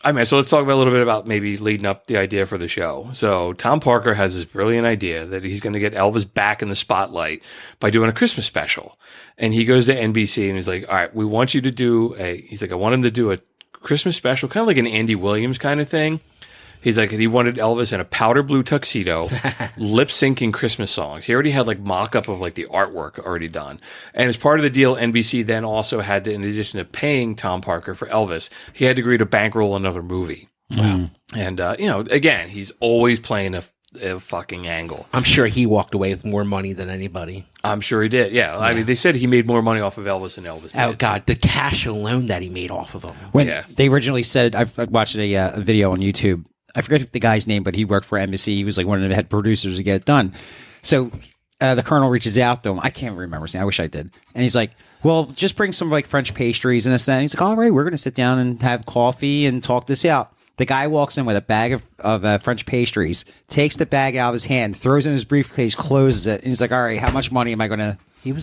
I mean, so let's talk about a little bit about maybe leading up the idea for the show. So Tom Parker has this brilliant idea that he's going to get Elvis back in the spotlight by doing a Christmas special. And he goes to NBC and he's like, all right, we want you to do I want him to do a Christmas special, kind of like an Andy Williams kind of thing. He's like, he wanted Elvis in a powder blue tuxedo, lip syncing Christmas songs. He already had like mock up of like the artwork already done. And as part of the deal, NBC then also had to, in addition to paying Tom Parker for Elvis, he had to agree to bankroll another movie. Wow. And, again, he's always playing a fucking angle. I'm sure he walked away with more money than anybody. I'm sure he did. Yeah. I mean, they said he made more money off of Elvis than Elvis did. Oh, God. The cash alone that he made off of him. When they originally said, I've watched a video on YouTube. I forget the guy's name, but he worked for NBC. He was like one of the head producers to get it done. So the Colonel reaches out to him. I can't remember his name. I wish I did. And he's like, well, just bring some like French pastries in a sense. He's like, all right, we're going to sit down and have coffee and talk this out. The guy walks in with a bag of French pastries, takes the bag out of his hand, throws it in his briefcase, closes it, and he's like, all right, how much money am I going to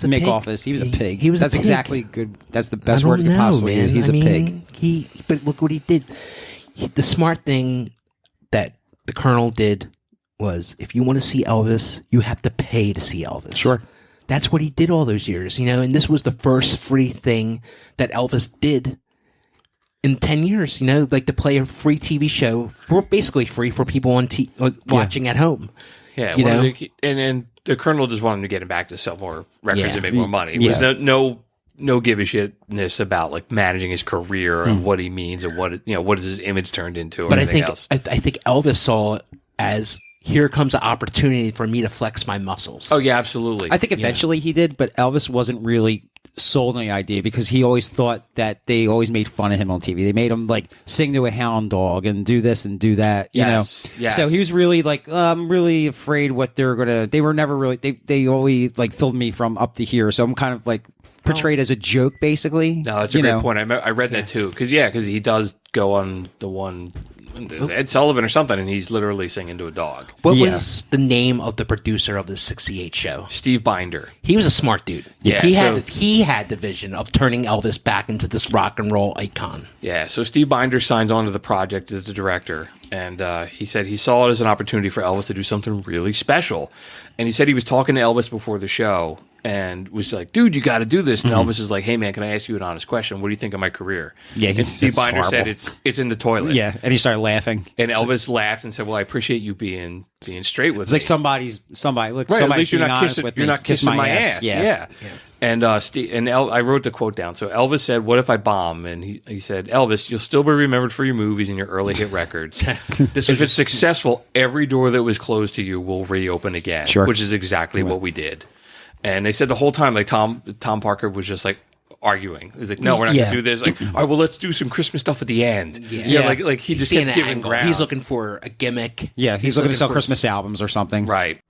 make off this? He was a pig. That's exactly good. That's the best word you could possibly use. He's a pig. But look what he did. The smart thing that the Colonel did was, if you want to see Elvis, you have to pay to see Elvis. Sure. That's what he did all those years, and this was the first free thing that Elvis did in 10 years, like to play a free TV show for basically free for people on watching at home. Yeah. And the Colonel just wanted to get him back to sell more records and make more money. It was no give a shitness about like managing his career and what he means and what is his image turned into. But I think Elvis saw it as, here comes an opportunity for me to flex my muscles. Oh yeah, absolutely. I think eventually he did, but Elvis wasn't really sold on the idea because he always thought that they always made fun of him on TV. They made him like sing to a hound dog and do this and do that, you know. Yes. So he was really like, I'm really afraid what they're gonna. They were never really. They always like filled me from up to here, so I'm kind of like portrayed as a joke, basically. No, that's a great point. I read that too because he does go on the one. Ed Sullivan or something, and he's literally singing to a dog. What was the name of the producer of the 68 show? Steve Binder. He was a smart dude. Yeah, he had the vision of turning Elvis back into this rock and roll icon. Yeah, so Steve Binder signs on to the project as the director, and he said he saw it as an opportunity for Elvis to do something really special. And he said he was talking to Elvis before the show and was like, dude, you got to do this. And Elvis is like, hey, man, can I ask you an honest question? What do you think of my career? Yeah, and Steve Binder said it's in the toilet. Yeah, and he started laughing. And Elvis laughed and said, well, I appreciate you being straight with me. It's like somebody. Look, right, somebody's at least you're not kissing my ass. Yeah. And I wrote the quote down. So Elvis said, what if I bomb? And he said, Elvis, you'll still be remembered for your movies and your early hit records. If it's successful, every door that was closed to you will reopen again, which is exactly what we did. And they said the whole time, like Tom Parker was just like arguing. He's like, no, we're not going to do this. Like, all right, well, let's do some Christmas stuff at the end. Like he just kept giving ground. He's looking for a gimmick. Yeah, he's looking to sell Christmas albums or something. Right.